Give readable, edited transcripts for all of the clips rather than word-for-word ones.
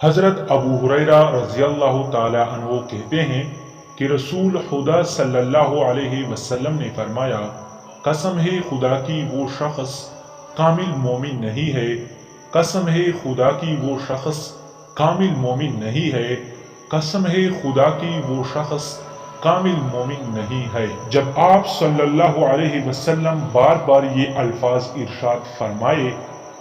حضرت ابو ہریرہ رضی اللہ تعالی عنہ کہتے ہیں کہ رسول خدا صلی اللہ علیہ وسلم نے فرمایا، قسم ہے خدا کی وہ شخص کامل مومن نہیں ہے، قسم ہے خدا کی وہ شخص کامل مومن نہیں ہے، قسم ہے خدا کی وہ شخص کامل مومن نہیں ہے۔ جب آپ صلی اللہ علیہ وسلم بار بار یہ الفاظ ارشاد فرمائے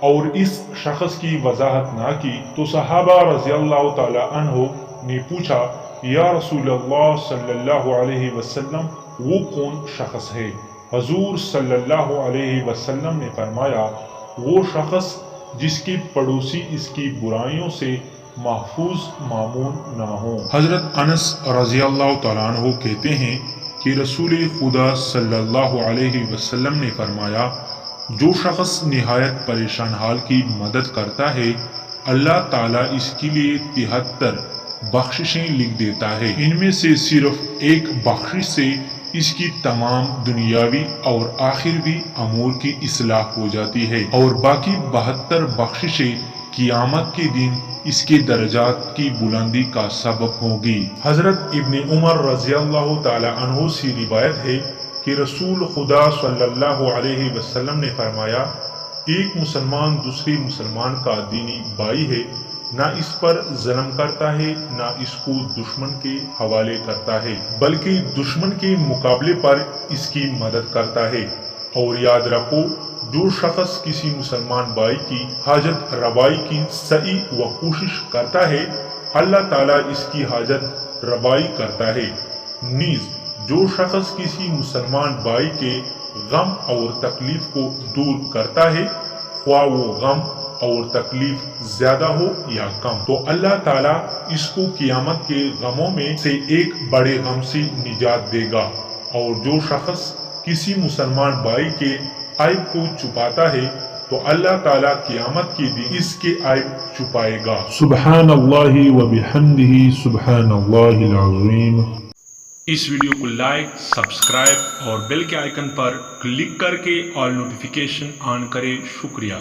اور اس شخص کی وضاحت نہ کی تو صحابہ رضی اللہ تعالی عنہ نے پوچھا، یا رسول اللہ صلی اللہ علیہ وسلم وہ کون شخص ہے؟ حضور صلی اللہ علیہ وسلم نے فرمایا، وہ شخص جس کے پڑوسی اس کی برائیوں سے محفوظ مامون نہ ہوں۔ حضرت انس رضی اللہ تعالیٰ عنہ کہتے ہیں کہ رسول خدا صلی اللہ علیہ وسلم نے فرمایا، جو شخص نہایت پریشان حال کی مدد کرتا ہے اللہ تعالیٰ اس کے لیے 73 بخششیں لکھ دیتا ہے، ان میں سے صرف ایک بخشش سے اس کی تمام دنیاوی اور آخروی امور کی اصلاح ہو جاتی ہے، اور باقی 72 بخششیں قیامت کے دن اس کے درجات کی بلندی کا سبب ہوگی۔ حضرت ابن عمر رضی اللہ تعالی عنہ سے روایت ہے کہ رسول خدا صلی اللہ علیہ وسلم نے فرمایا، ایک مسلمان دوسرے مسلمان کا دینی بھائی ہے، نہ اس پر ظلم کرتا ہے نہ اس کو دشمن کے حوالے کرتا ہے، بلکہ دشمن کے مقابلے پر اس کی مدد کرتا ہے۔ اور یاد رکھو، جو شخص کسی مسلمان بھائی کی حاجت روائی کی سعی و کوشش کرتا ہے اللہ تعالیٰ اس کی حاجت روائی کرتا ہے، نیز جو شخص کسی مسلمان بھائی کے غم اور تکلیف کو دور کرتا ہے خواہ وہ غم اور تکلیف زیادہ ہو یا کم، تو اللہ تعالیٰ اس کو قیامت کے غموں میں سے ایک بڑے غم سے نجات دے گا۔ اور جو شخص کسی مسلمان بھائی کے عیب کو چھپاتا ہے تو اللہ تعالیٰ قیامت کے دن اس کے عیب چھپائے گا۔ سبحان اللہ و بحمدہ سبحان اللہ العظیم۔ اس ویڈیو کو لائک، سبسکرائب اور بیل کے آئیکن پر کلک کر کے آل نوٹیفیکیشن آن کریں۔ شکریہ۔